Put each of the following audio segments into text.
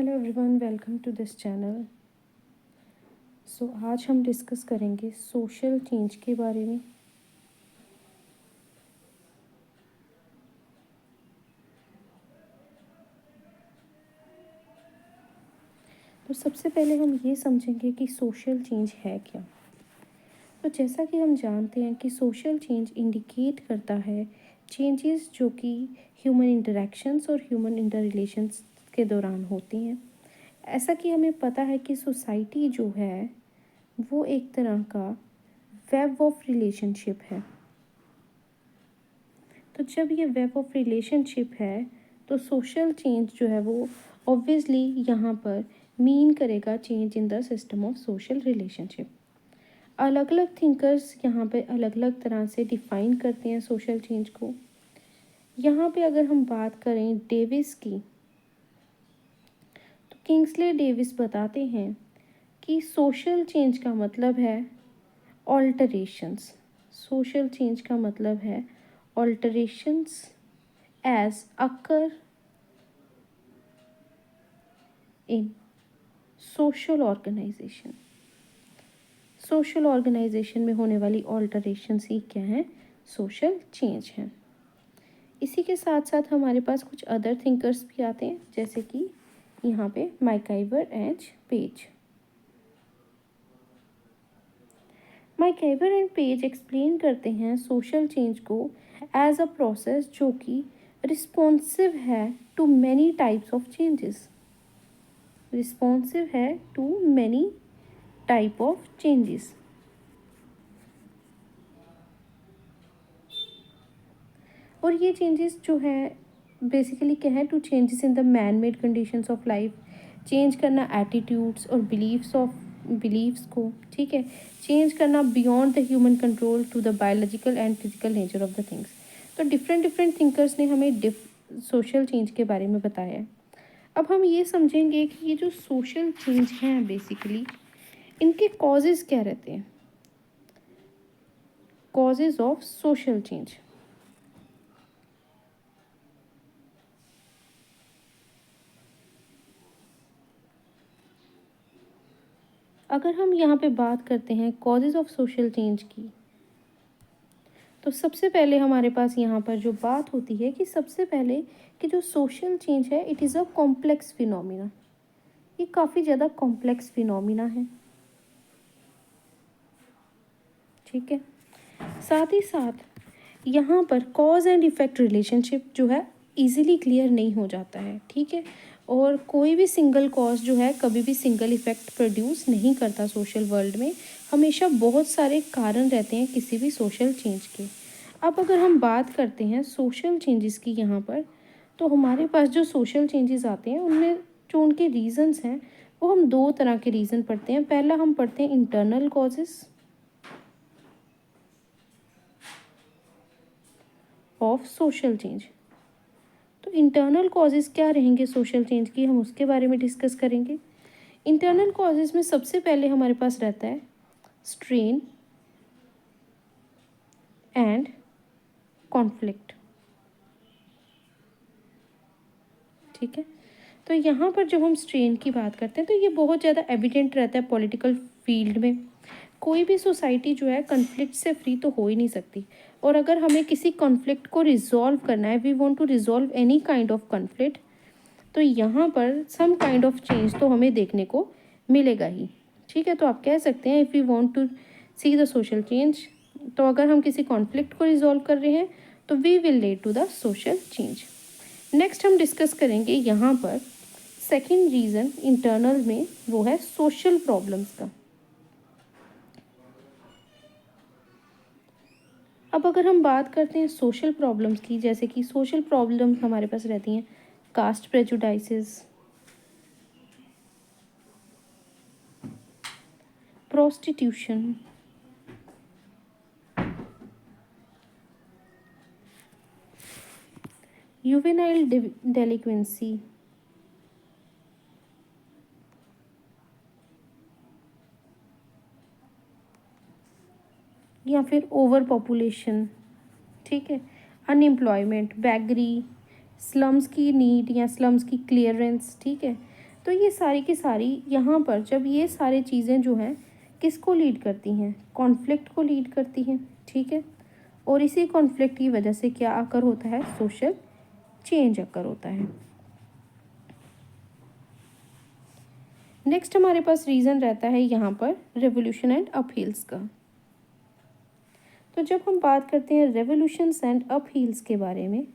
Hello everyone, welcome to this channel. आज हम discuss करेंगे सोशल चेंज के बारे में। तो सबसे पहले हम ये समझेंगे कि सोशल चेंज है क्या। तो जैसा कि हम जानते हैं कि सोशल चेंज इंडिकेट करता है चेंजेस जो कि ह्यूमन इंटरेक्शंस और ह्यूमन इंटर रिलेशंस के दौरान होती हैं। ऐसा कि हमें पता है कि सोसाइटी जो है वो एक तरह का वेब ऑफ रिलेशनशिप है। तो जब ये वेब ऑफ रिलेशनशिप है तो सोशल चेंज जो है वो ऑब्वियसली यहाँ पर मीन करेगा change in the system of social relationship. अलग अलग थिंकर्स यहाँ पे अलग अलग तरह से डिफाइन करते हैं सोशल चेंज को। यहाँ पे अगर हम बात करें डेविस की, तो किंग्सले डेविस बताते हैं कि सोशल चेंज का मतलब है ऑल्टरेशंस। सोशल चेंज का मतलब है alterations as occur in social organization। Social organisation में होने वाली ऑल्टरेशंस ही क्या है? सोशल चेंज है। इसी के साथ साथ हमारे पास कुछ अदर थिंकर्स भी आते हैं, जैसे कि यहाँ पे MacIver and Page. MacIver and Page explain करते हैं सोशल चेंज को एज अ प्रोसेस जो कि रिस्पॉन्सिव है to many types of changes. Responsive है to many type of changes. और ये चेंजेस जो है बेसिकली क्या है? To changes in the man made conditions of life. Change करना एटीट्यूड्स और बिलीव्स को, ठीक है, चेंज करना beyond the human control to the biological and physical nature of the things. तो डिफरेंट डिफरेंट थिंकर्स ने हमें सोशल चेंज के बारे में बताया है। अब हम ये समझेंगे कि ये जो सोशल चेंज हैं बेसिकली इनके कॉजेज़ क्या रहते हैं। Causes of social change. अगर हम यहाँ पे बात करते हैं कॉजेज़ ऑफ सोशल चेंज की, तो सबसे पहले हमारे पास यहाँ पर जो बात होती है कि सबसे पहले कि जो सोशल चेंज है it is a complex phenomena. ये काफ़ी ज़्यादा कॉम्प्लेक्स फिनोमिना है, ठीक है। साथ ही साथ यहाँ पर कॉज एंड इफ़ेक्ट रिलेशनशिप जो है इजीली क्लियर नहीं हो जाता है, ठीक है। और कोई भी सिंगल कॉज जो है कभी भी सिंगल इफ़ेक्ट प्रोड्यूस नहीं करता सोशल वर्ल्ड में। हमेशा बहुत सारे कारण रहते हैं किसी भी सोशल चेंज के। अब अगर हम बात करते हैं सोशल चेंजेस की यहाँ पर, तो हमारे पास जो सोशल चेंजेस आते हैं उनमें जो उनके रीज़न्स हैं वो हम दो तरह के रीज़न पढ़ते हैं। पहला हम पढ़ते हैं internal causes of social change. तो इंटरनल कॉजेज़ क्या रहेंगे सोशल चेंज की, हम उसके बारे में डिस्कस करेंगे। इंटरनल कॉजेज़ में सबसे पहले हमारे पास रहता है स्ट्रेन एंड कॉन्फ्लिक्ट, ठीक है। तो यहाँ पर जब हम स्ट्रेन की बात करते हैं तो ये बहुत ज़्यादा एविडेंट रहता है पॉलिटिकल फील्ड में। कोई भी सोसाइटी जो है कॉन्फ्लिक्ट से फ्री तो हो ही नहीं सकती। और अगर हमें किसी कॉन्फ्लिक्ट को रिजॉल्व करना है, we want to resolve any kind of conflict, तो यहाँ पर सम काइंड ऑफ चेंज तो हमें देखने को मिलेगा ही, ठीक है। तो आप कह सकते हैं if you want to see the social change, तो अगर हम किसी कॉन्फ्लिक्ट को रिजॉल्व कर रहे हैं तो we will lead to the social change. Next हम डिस्कस करेंगे यहाँ पर सेकेंड रीज़न इंटरनल में, वो है सोशल प्रॉब्लम्स का। अब अगर हम बात करते हैं सोशल प्रॉब्लम्स की, जैसे कि सोशल प्रॉब्लम्स हमारे पास रहती हैं कास्ट प्रेजुडाइसेस, प्रोस्टिट्यूशन, जुवेनाइल डेलिक्वेंसी, या फिर ओवर पॉपुलेशन, ठीक है, अनएम्प्लॉयमेंट, बैगरी, स्लम्स की नीड या स्लम्स की क्लियरेंस, ठीक है। तो ये सारी की सारी यहाँ पर जब ये सारी चीज़ें जो हैं किसको लीड करती हैं, कॉन्फ्लिक्ट को लीड करती हैं, ठीक है। और इसी कॉन्फ्लिक्ट की वजह से क्या अकर होता है, सोशल चेंज अकर होता है। नेक्स्ट हमारे पास रीज़न रहता है यहाँ पर रेवोल्यूशन एंड अपहील्स का। तो जब हम बात करते हैं रेवोल्यूशंस एंड अपहील्स के बारे में,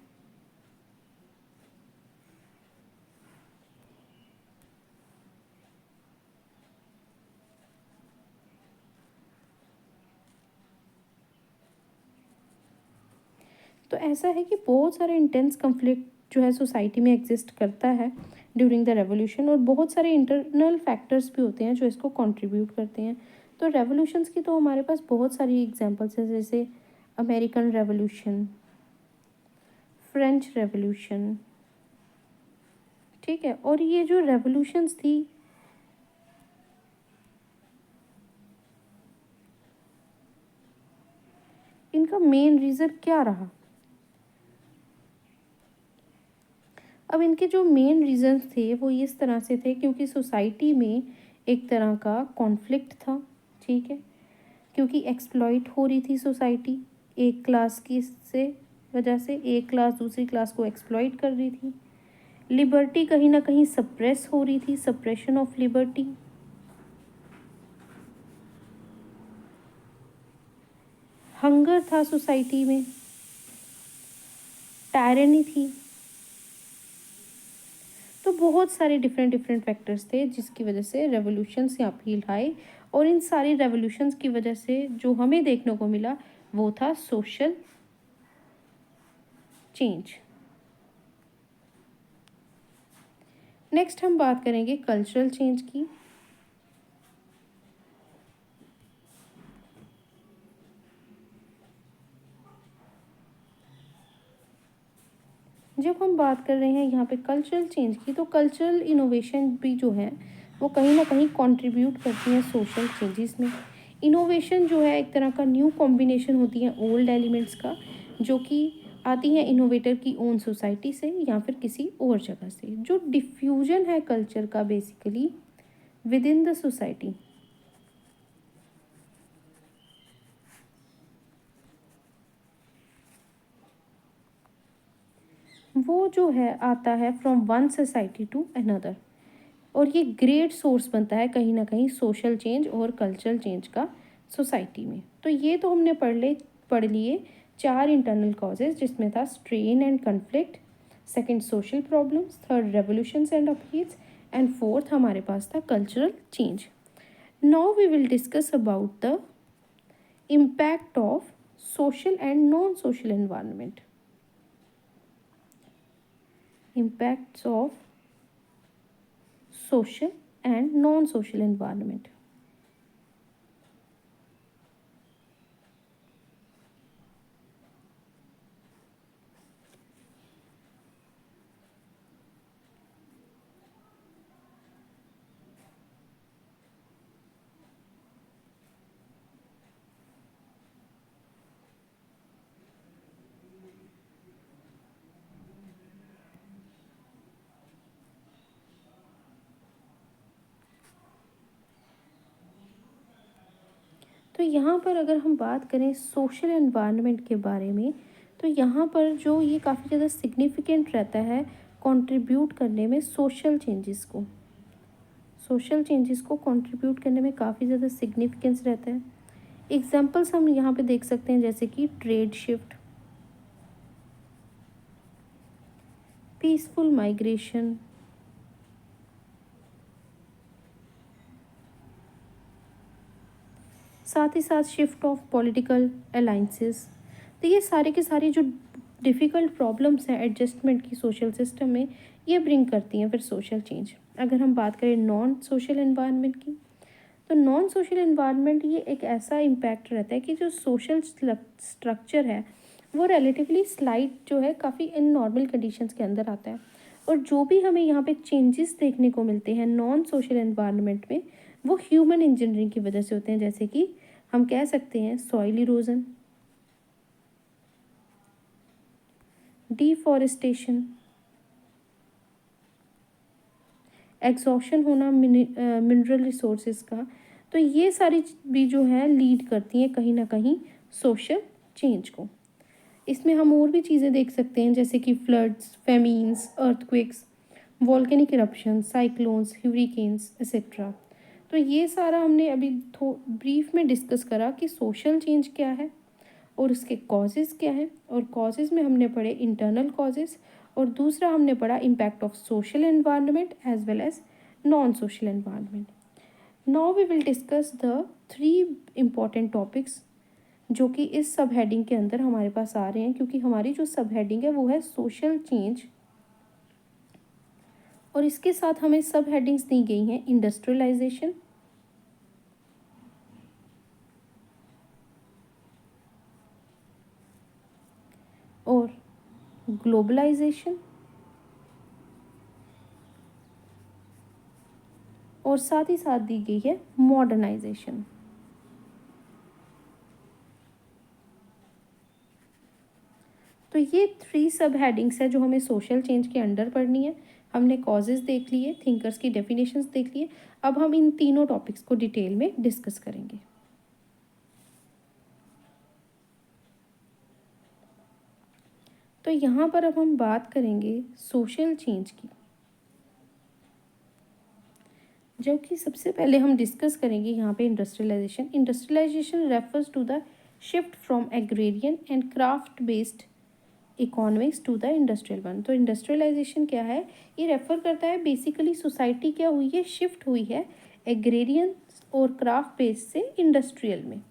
तो ऐसा है कि बहुत सारे इंटेंस कन्फ्लिक्ट जो है सोसाइटी में एग्जिस्ट करता है ड्यूरिंग द रेवोल्यूशन, और बहुत सारे इंटरनल फैक्टर्स भी होते हैं जो इसको कंट्रीब्यूट करते हैं। तो रेवोल्यूशंस की तो हमारे पास बहुत सारी एग्जांपल्स हैं, जैसे अमेरिकन रेवोल्यूशन, फ्रेंच रेवोल्यूशन, ठीक है। और ये जो रेवोल्यूशंस थी, इनका मेन रीज़न क्या रहा। अब इनके जो मेन रीजंस थे वो इस तरह से थे, क्योंकि सोसाइटी में एक तरह का कॉन्फ्लिक्ट था, ठीक है। क्योंकि एक्सप्लॉइट हो रही थी सोसाइटी एक क्लास की से वजह से, एक क्लास दूसरी क्लास को एक्सप्लॉइट कर रही थी। लिबर्टी कहीं ना कहीं सप्रेस हो रही थी, सप्रेशन ऑफ लिबर्टी। हंगर था सोसाइटी में, टायरनी थी। तो बहुत सारे डिफरेंट डिफरेंट फैक्टर्स थे जिसकी वजह से रेवोल्यूशंस यहाँ फील आए, और इन सारी रेवोल्यूशंस की वजह से जो हमें देखने को मिला वो था सोशल चेंज। नेक्स्ट हम बात करेंगे कल्चरल चेंज की। जब हम बात कर रहे हैं यहाँ पे कल्चरल चेंज की, तो कल्चरल इनोवेशन भी जो है वो कहीं ना कहीं कंट्रीब्यूट करती हैं सोशल चेंजेस में। इनोवेशन जो है एक तरह का न्यू कॉम्बिनेशन होती है ओल्ड एलिमेंट्स का, जो कि आती हैं इनोवेटर की ओन सोसाइटी से या फिर किसी और जगह से। जो डिफ्यूजन है कल्चर का basically within the society, वो जो है आता है from one society to another, और ये ग्रेट सोर्स बनता है कहीं ना कहीं सोशल चेंज और कल्चरल चेंज का सोसाइटी में। तो ये तो हमने पढ़ लिए चार इंटरनल कॉजेज, जिसमें था strain and conflict, second social problems, third revolutions and upheavals, and fourth हमारे पास था cultural change. Now we will discuss about the impact of social and non social environment. impacts of social and non-social environment. तो यहाँ पर अगर हम बात करें सोशल एनवायरनमेंट के बारे में, तो यहाँ पर जो ये काफ़ी ज़्यादा सिग्निफिकेंट रहता है कंट्रीब्यूट करने में सोशल चेंजेस को कंट्रीब्यूट करने में काफ़ी ज़्यादा सिग्निफिकेंस रहता है। एग्जांपल्स हम यहाँ पे देख सकते हैं, जैसे कि ट्रेड शिफ्ट, पीसफुल माइग्रेशन, साथ ही साथ शिफ्ट ऑफ पॉलिटिकल अलाइंसेस। तो ये सारे के सारे जो डिफ़िकल्ट प्रॉब्लम्स हैं एडजस्टमेंट की सोशल सिस्टम में, ये ब्रिंग करती हैं फिर सोशल चेंज। अगर हम बात करें नॉन सोशल एनवायरनमेंट की, तो नॉन सोशल एनवायरनमेंट ये एक ऐसा इम्पैक्ट रहता है कि जो सोशल स्ट्रक्चर है वो रिलेटिवली स्लाइट जो है काफ़ी इन नॉर्मल कंडीशंस के अंदर आता है। और जो भी हमें यहाँ पे चेंजेस देखने को मिलते हैं नॉन सोशल एनवायरनमेंट में, वो ह्यूमन इंजीनियरिंग की वजह से होते हैं। जैसे कि हम कह सकते हैं सॉइल इरोजन, डिफॉरेस्टेशन, एग्जॉशन होना मिनरल रिसोर्सेज का। तो ये सारी भी जो है लीड करती हैं कहीं ना कहीं सोशल चेंज को। इसमें हम और भी चीज़ें देख सकते हैं जैसे कि floods, famines, earthquakes, volcanic eruption, cyclones, hurricanes etcetera. तो ये सारा हमने अभी ब्रीफ में डिस्कस करा कि सोशल चेंज क्या है और उसके कॉजेज़ क्या हैं। और कॉजेज़ में हमने पढ़े इंटरनल कॉजेज़, और दूसरा हमने पढ़ा impact of social environment as well as non social environment. Now we will discuss the 3 important topics जो कि इस सब हेडिंग के अंदर हमारे पास आ रहे हैं, क्योंकि हमारी जो सब हेडिंग है वो है सोशल चेंज, और इसके साथ हमें सब हेडिंग्स दी गई हैं इंडस्ट्रियलाइजेशन, और ग्लोबलाइजेशन, और साथ ही साथ दी गई है मॉडर्नाइजेशन। तो ये 3 सब हेडिंग्स है जो हमें सोशल चेंज के अंडर पढ़नी है। हमने कॉजेज देख लिए, थिंकर्स की डेफिनेशंस देख लिए। अब हम इन तीनों टॉपिक्स को डिटेल में डिस्कस करेंगे। तो यहाँ पर अब हम बात करेंगे सोशल चेंज की, जबकि सबसे पहले हम डिस्कस करेंगे यहाँ पे industrialisation. Industrialisation refers to the shift from agrarian and craft based economics to the industrial one. तो इंडस्ट्रियलाइजेशन क्या है, ये रेफर करता है बेसिकली सोसाइटी क्या हुई है, शिफ्ट हुई है एग्रेरियन और क्राफ्ट बेस से इंडस्ट्रियल में,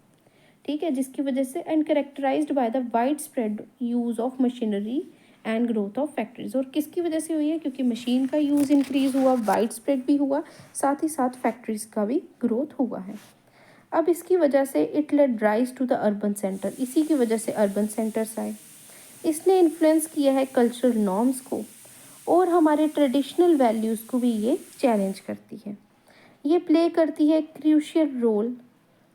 ठीक है, जिसकी वजह से and characterised by the wide spread use of machinery and growth of factories. और किसकी वजह से हुई है, क्योंकि मशीन का यूज़ इंक्रीज हुआ, वाइड स्प्रेड भी हुआ, साथ ही साथ फैक्ट्रीज का भी ग्रोथ हुआ है। अब इसकी वजह से it led rise to the urban centre, इसी की वजह से अर्बन सेंटर्स आए। इसने इन्फ्लुएंस किया है कल्चरल नॉर्म्स को, और हमारे ट्रेडिशनल वैल्यूज़ को भी ये चैलेंज करती है। ये प्ले करती है क्रूशियल रोल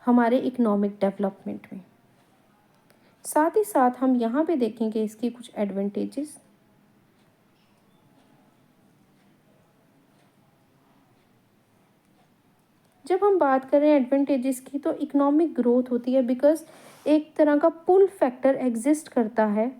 हमारे इकोनॉमिक डेवलपमेंट में। साथ ही साथ हम यहाँ पे देखेंगे इसकी कुछ एडवांटेजेस। जब हम बात करें एडवांटेजेस की, तो इकोनॉमिक ग्रोथ होती है बिकॉज एक तरह का पुल फैक्टर एग्जिस्ट करता है,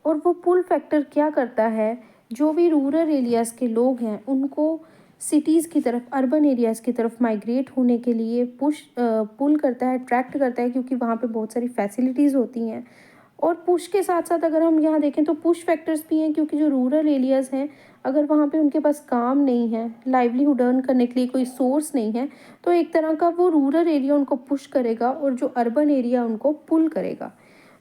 और वो पुल फैक्टर क्या करता है, जो भी रूरल एरियाज़ के लोग हैं उनको सिटीज़ की तरफ, अर्बन एरियाज़ की तरफ माइग्रेट होने के लिए पुल करता है, अट्रैक्ट करता है, क्योंकि वहाँ पे बहुत सारी फैसिलिटीज़ होती हैं। और पुश के साथ साथ अगर हम यहाँ देखें तो पुश फैक्टर्स भी हैं, क्योंकि जो रूरल एरियाज़ हैं अगर वहाँ पे उनके पास काम नहीं है, लाइवलीहुड अर्न करने के लिए कोई सोर्स नहीं है, तो एक तरह का वो रूरल एरिया उनको पुश करेगा और जो अर्बन एरिया उनको पुल करेगा।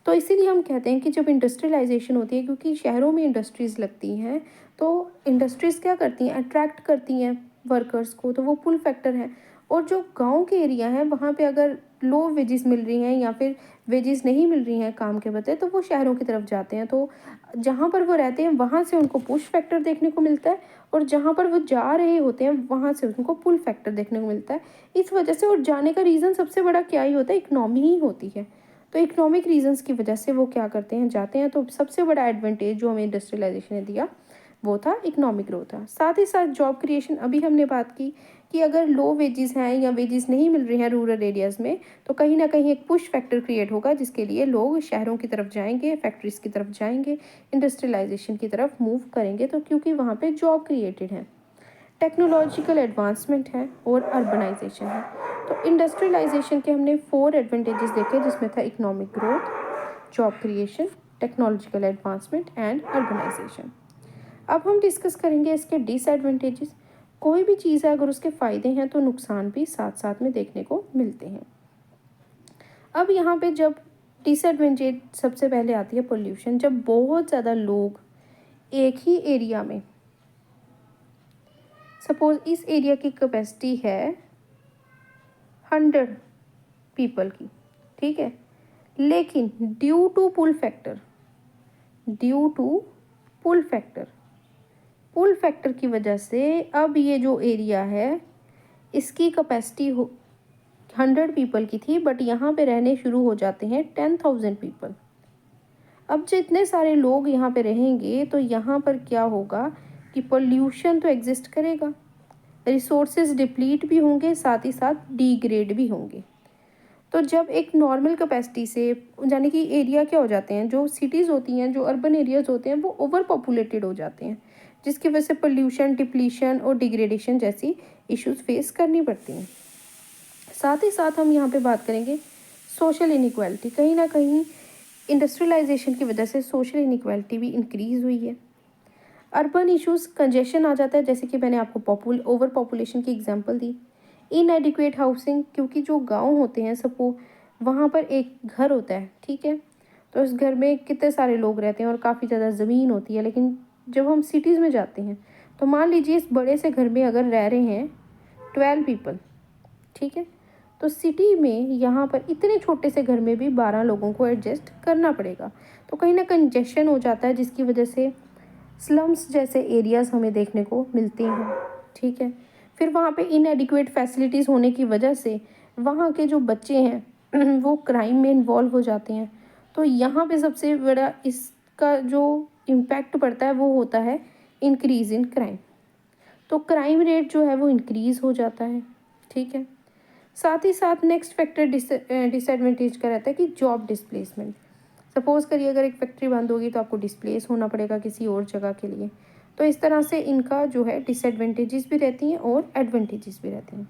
तो इसीलिए हम कहते हैं कि जब इंडस्ट्रियलाइजेशन होती है, क्योंकि शहरों में इंडस्ट्रीज़ लगती हैं, तो इंडस्ट्रीज़ क्या करती हैं, अट्रैक्ट करती हैं वर्कर्स को, तो वो पुल फैक्टर है। और जो गांव के एरिया हैं वहाँ पे अगर लो वेजेस मिल रही हैं या फिर वेजेस नहीं मिल रही हैं काम के बदले, तो वो शहरों की तरफ जाते हैं। तो जहाँ पर वो रहते हैं वहाँ से उनको पुश फैक्टर देखने को मिलता है, और जहाँ पर वो जा रहे होते हैं वहाँ से उनको पुल फैक्टर देखने को मिलता है। इस वजह से, और जाने का रीज़न सबसे बड़ा क्या ही होता है, इकनॉमी ही होती है। तो इकोनॉमिक रीजंस की वजह से वो क्या करते हैं, जाते हैं। तो सबसे बड़ा एडवांटेज जो हमें इंडस्ट्रियलाइजेशन ने दिया वो था इकोनॉमिक ग्रोथ था। साथ ही साथ जॉब क्रिएशन, अभी हमने बात की कि अगर लो वेजेस हैं या वेजेस नहीं मिल रही हैं रूरल एरियाज़ में, तो कहीं ना कहीं एक पुश फैक्टर क्रिएट होगा जिसके लिए लोग शहरों की तरफ जाएंगे, फैक्ट्रीज़ की तरफ जाएंगे, इंडस्ट्रियलाइजेशन की तरफ मूव करेंगे, तो क्योंकि वहाँ पे जॉब क्रिएटेड है, टेक्नोलॉजिकल एडवांसमेंट है और अर्बनाइजेशन है। तो इंडस्ट्रियलाइजेशन के हमने 4 एडवांटेजेस देखे, जिसमें था economic growth, job creation, technological advancement and urbanisation. अब हम डिस्कस करेंगे इसके डिसएडवांटेजेस। कोई भी चीज़ है अगर उसके फ़ायदे हैं तो नुकसान भी साथ साथ में देखने को मिलते हैं। अब यहाँ पे जब डिसएडवांटेज सबसे पहले आती है पोल्यूशन। जब बहुत ज़्यादा लोग एक ही एरिया में, सपोज इस एरिया की कैपेसिटी है 100 पीपल की, ठीक है, लेकिन due to pull factor, pull factor की वजह से अब ये जो एरिया है इसकी कैपेसिटी 100 पीपल की थी, बट यहाँ पे रहने शुरू हो जाते हैं 10,000 पीपल। अब जितने सारे लोग यहाँ पे रहेंगे तो यहाँ पर क्या होगा कि पोल्यूशन तो एग्जिस्ट करेगा, रिसोर्सेज डिप्लीट भी होंगे, साथ ही साथ डिग्रेड भी होंगे। तो जब एक नॉर्मल कैपेसिटी से, यानी कि एरिया क्या हो जाते हैं, जो सिटीज़ होती हैं, जो अर्बन एरियाज होते हैं, वो ओवर पॉपुलेटेड हो जाते हैं, जिसकी वजह से पोल्यूशन, डिप्लीशन और डिग्रेडेशन जैसी इश्यूज फेस करनी पड़ती हैं। साथ ही साथ हम यहाँ पे बात करेंगे सोशल इनइक्वालिटी। कहीं ना कहीं इंडस्ट्रियलाइजेशन की वजह से सोशल इनइक्वालिटी भी इंक्रीज़ हुई है। अर्बन इश्यूज, कंजेशन आ जाता है, जैसे कि मैंने आपको ओवर पॉपुलेशन की एग्जांपल दी। इनएडिक्वेट हाउसिंग, क्योंकि जो गांव होते हैं सबको, वहाँ पर एक घर होता है, ठीक है, तो उस घर में कितने सारे लोग रहते हैं और काफ़ी ज़्यादा ज़मीन होती है। लेकिन जब हम सिटीज़ में जाते हैं तो मान लीजिए इस बड़े से घर में अगर रह रहे हैं 12 पीपल, ठीक है, तो सिटी में यहाँ पर इतने छोटे से घर में भी 12 लोगों को एडजस्ट करना पड़ेगा। तो कहीं ना कंजेशन हो जाता है, जिसकी वजह से स्लम्स जैसे एरियाज़ हमें देखने को मिलते हैं, ठीक है। फिर वहाँ पे इनएडिक्वेट फैसिलिटीज़ होने की वजह से वहाँ के जो बच्चे हैं वो क्राइम में इन्वॉल्व हो जाते हैं। तो यहाँ पे सबसे बड़ा इसका जो इम्पैक्ट पड़ता है वो होता है इंक्रीज़ इन क्राइम। तो क्राइम रेट जो है वो इंक्रीज़ हो जाता है, ठीक है। साथ ही साथ नेक्स्ट फैक्टर डिसएडवांटेज का रहता है कि जॉब डिस्प्लेसमेंट। सपोज़ करिए अगर एक फैक्ट्री बंद होगी तो आपको डिस्प्लेस होना पड़ेगा किसी और जगह के लिए। तो इस तरह से इनका जो है डिसएडवांटेजेस भी रहती हैं और एडवांटेजेस भी रहती हैं।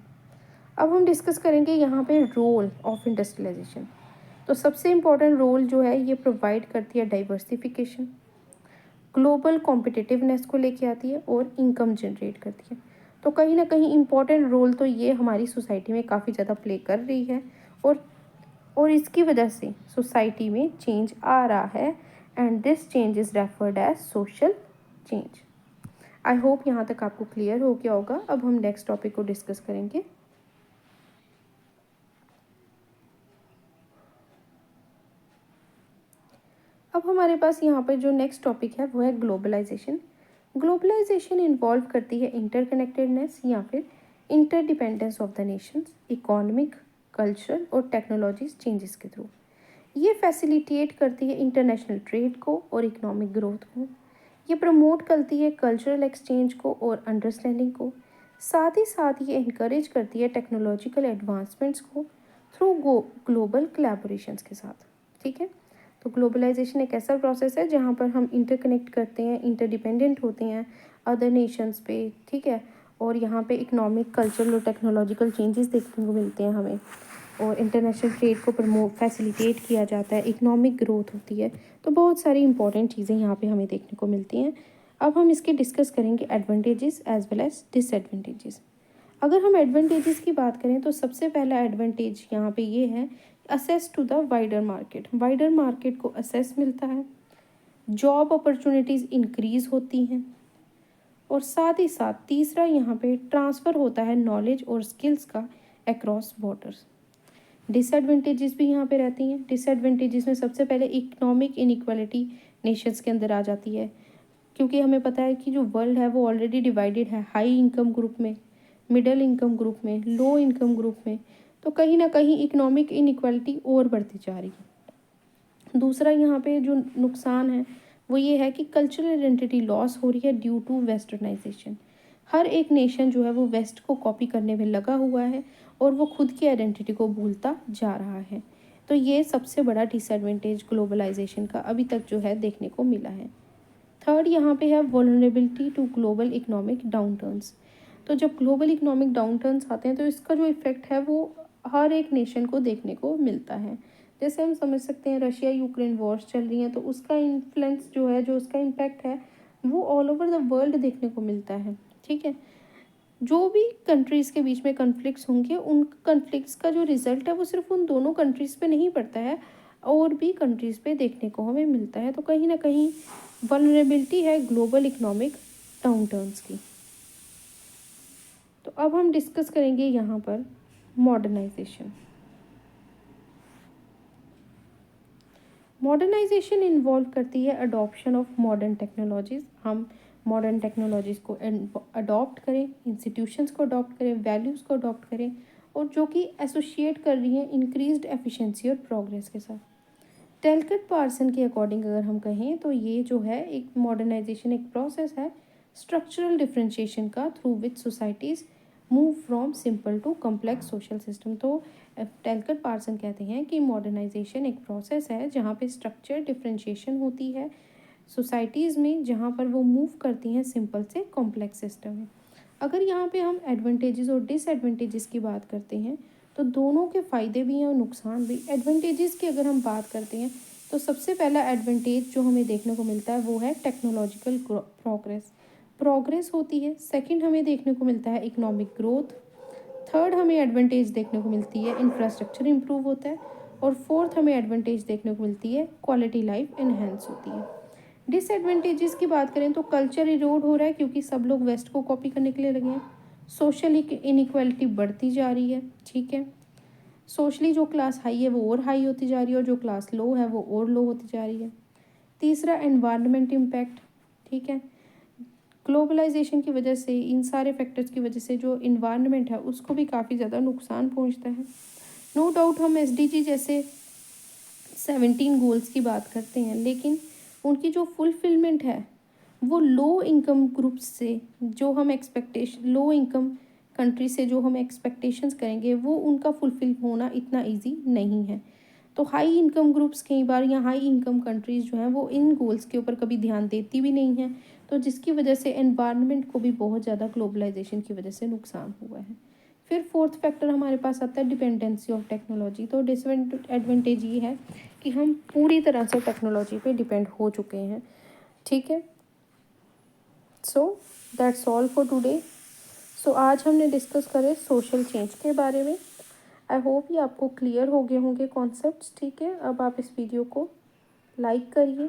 अब हम डिस्कस करेंगे यहाँ पे रोल ऑफ इंडस्ट्रियलाइजेशन। तो सबसे इम्पोर्टेंट रोल जो है ये प्रोवाइड करती है डाइवर्सिफिकेशन, ग्लोबल कॉम्पिटिटिवनेस को लेके आती है और इनकम जनरेट करती है। तो कहीं ना कहीं इम्पोर्टेंट रोल तो ये हमारी सोसाइटी में काफ़ी ज़्यादा प्ले कर रही है, और इसकी वजह से सोसाइटी में चेंज आ रहा है, and this change is referred as social change. I hope यहाँ तक आपको क्लियर हो गया होगा। अब हम नेक्स्ट टॉपिक को डिस्कस करेंगे। अब हमारे पास यहाँ पर जो नेक्स्ट टॉपिक है वो है ग्लोबलाइजेशन। ग्लोबलाइजेशन इन्वॉल्व करती है इंटरकनेक्टेडनेस या फिर interdependence of the Nations, economic, cultural और टेक्नोलॉजीज चेंजेस के थ्रू। ये फैसिलिटेट करती है इंटरनेशनल ट्रेड को और इकोनॉमिक ग्रोथ को। ये प्रमोट करती है कल्चरल एक्सचेंज को और अंडरस्टैंडिंग को। साथ ही साथ ये इनकरेज करती है टेक्नोलॉजिकल एडवांसमेंट्स को थ्रू ग्लोबल कोलैबोरेशंस के साथ, ठीक है। तो ग्लोबलाइजेशन एक ऐसा प्रोसेस है जहाँ पर हम इंटरकनेक्ट करते हैं, इंटरडिपेंडेंट होते हैं अदर नेशंस पे, ठीक है, और यहाँ पे इकोनॉमिक, कल्चरल और टेक्नोलॉजिकल चेंजेस देखने को मिलते हैं हमें, और इंटरनेशनल ट्रेड को प्रमोट, फैसिलिटेट किया जाता है, इकोनॉमिक ग्रोथ होती है। तो बहुत सारी इंपॉर्टेंट चीज़ें यहाँ पे हमें देखने को मिलती हैं। अब हम इसके डिस्कस करेंगे advantages as well as disadvantages. अगर हम एडवांटेजेस की बात करें तो सबसे पहला एडवांटेज यहाँ पे ये है, access to the wider market. Wider market को असेस मिलता है, जॉब अपॉर्चुनिटीज़ इंक्रीज होती हैं, और साथ ही साथ तीसरा यहाँ पे ट्रांसफ़र होता है नॉलेज और स्किल्स का अक्रॉस बॉर्डर्स। डिसएडवांटेजेस भी यहाँ पे रहती हैं। डिसएडवांटेजेस में सबसे पहले इकोनॉमिक इनइक्वालिटी नेशंस के अंदर आ जाती है, क्योंकि हमें पता है कि जो वर्ल्ड है वो ऑलरेडी डिवाइडेड है, हाई इनकम ग्रुप में, मिडिल इनकम ग्रुप में, लो इनकम ग्रुप में। तो कहीं ना कहीं इकोनॉमिक इनइक्वालिटी और बढ़ती जा रही है। दूसरा यहाँ पे जो नुकसान है वो ये है कि कल्चरल आइडेंटिटी लॉस हो रही है ड्यू टू वेस्टर्नाइजेशन। हर एक नेशन जो है वो वेस्ट को कॉपी करने में लगा हुआ है और वो खुद की आइडेंटिटी को भूलता जा रहा है। तो ये सबसे बड़ा डिसएडवांटेज ग्लोबलाइजेशन का अभी तक जो है देखने को मिला है। थर्ड यहाँ पे है वल्नरेबिलिटी टू ग्लोबल इकोनॉमिक डाउनटर्न्स। तो जब ग्लोबल इकोनॉमिक डाउनटर्न्स आते हैं तो इसका जो इफ़ेक्ट है वो हर एक नेशन को देखने को मिलता है। जैसे हम समझ सकते हैं रशिया यूक्रेन वॉर्स चल रही हैं, तो उसका इन्फ्लुएंस जो है, जो उसका इम्पैक्ट है वो ऑल ओवर द वर्ल्ड देखने को मिलता है, ठीक है। जो भी कंट्रीज़ के बीच में कन्फ्लिक्ट्स होंगे, उन कन्फ्लिक्ट्स का जो रिजल्ट है वो सिर्फ उन दोनों कंट्रीज़ पे नहीं पड़ता है, और भी कंट्रीज़ पे देखने को हमें मिलता है। तो कहीं ना कहीं वल्नरेबिलिटी है ग्लोबल इकोनॉमिक डाउनटर्न्स की। तो अब हम डिस्कस करेंगे यहाँ पर मॉडर्नाइजेशन। मॉडर्नाइजेशन इन्वॉल्व करती है अडॉप्शन ऑफ मॉडर्न टेक्नोलॉजीज़। हम मॉडर्न टेक्नोलॉजीज़ को अडॉप्ट करें, इंस्टीट्यूशंस को अडॉप्ट करें, वैल्यूज़ को अडॉप्ट करें, और जो कि एसोशिएट कर रही हैं इंक्रीज्ड एफिशिएंसी और प्रोग्रेस के साथ। टेलकट पार्सन के अकॉर्डिंग अगर हम कहें तो ये जो है एक मॉडर्नाइजेशन एक प्रोसेस है स्ट्रक्चरल डिफरेंशिएशन का, through which societies move from simple to complex social system. तो टेलकट पार्सन कहते हैं कि मॉडर्नाइजेशन एक प्रोसेस है जहाँ पे स्ट्रक्चर डिफरेंशिएशन होती है सोसाइटीज़ में, जहाँ पर वो मूव करती हैं सिंपल से कॉम्प्लेक्स सिस्टम में। अगर यहाँ पे हम एडवांटेजेस और डिसएडवांटेजेस की बात करते हैं तो दोनों के फ़ायदे भी हैं और नुकसान भी। एडवांटेजेस की अगर हम बात करते हैं तो सबसे पहला एडवांटेज जो हमें देखने को मिलता है वो है टेक्नोलॉजिकल प्रोग्रेस होती है। सेकंड हमें देखने को मिलता है इकोनॉमिक ग्रोथ। थर्ड हमें एडवांटेज देखने को मिलती है इंफ्रास्ट्रक्चर इम्प्रूव होता है। और फोर्थ हमें एडवांटेज देखने को मिलती है क्वालिटी लाइफ इन्हेंस होती है। डिसएडवांटेजेस की बात करें तो कल्चर इरोड हो रहा है क्योंकि सब लोग वेस्ट को कॉपी करने के लिए लगे हैं। सोशल इनइक्वालिटी बढ़ती जा रही है, ठीक है। सोशली जो क्लास हाई है वो और हाई होती जा रही है और जो क्लास लो है वो और लो होती जा रही है। तीसरा एनवायरनमेंट इम्पैक्ट, ठीक है। ग्लोबलाइजेशन की वजह से, इन सारे फैक्टर्स की वजह से जो इन्वायरमेंट है उसको भी काफ़ी ज़्यादा नुकसान पहुंचता है। नो डाउट हम SDG जैसे 17 गोल्स की बात करते हैं, लेकिन उनकी जो फुलफिलमेंट है वो लो इनकम ग्रुप से जो हम लो इनकम कंट्री से जो हम एक्सपेक्टेशंस करेंगे वो उनका फुलफिल होना इतना इजी नहीं है। तो हाई इनकम ग्रुप्स कई बार या हाई इनकम कंट्रीज़ जो हैं वो इन गोल्स के ऊपर कभी ध्यान देती भी नहीं हैं, तो जिसकी वजह से एनवायरनमेंट को भी बहुत ज़्यादा ग्लोबलाइजेशन की वजह से नुकसान हुआ है। फिर फोर्थ फैक्टर हमारे पास आता है डिपेंडेंसी ऑफ टेक्नोलॉजी। तो डिसएडवांटेज ये है कि हम पूरी तरह से टेक्नोलॉजी पे डिपेंड हो चुके हैं, ठीक है। So that's all for today. So आज हमने डिस्कस करे सोशल चेंज के बारे में। आई होप ये आपको क्लियर हो गए होंगे कॉन्सेप्ट्स, ठीक है। अब आप इस वीडियो को लाइक करिए,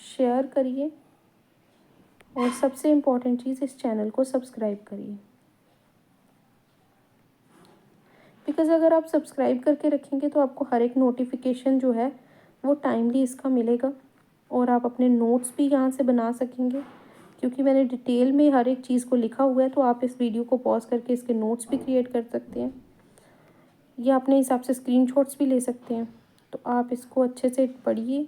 शेयर करिए और सबसे इम्पॉर्टेंट चीज़ इस चैनल को सब्सक्राइब करिए, बिकॉज़ अगर आप सब्सक्राइब करके रखेंगे तो आपको हर एक नोटिफिकेशन जो है वो टाइमली इसका मिलेगा और आप अपने नोट्स भी यहाँ से बना सकेंगे, क्योंकि मैंने डिटेल में हर एक चीज़ को लिखा हुआ है। तो आप इस वीडियो को पॉज करके इसके नोट्स भी क्रिएट कर सकते हैं या अपने हिसाब से स्क्रीनशॉट्स भी ले सकते हैं। तो आप इसको अच्छे से पढ़िए,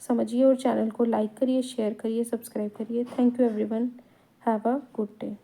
समझिए और चैनल को लाइक करिए, शेयर करिए, सब्सक्राइब करिए। Thank you everyone, have a good day.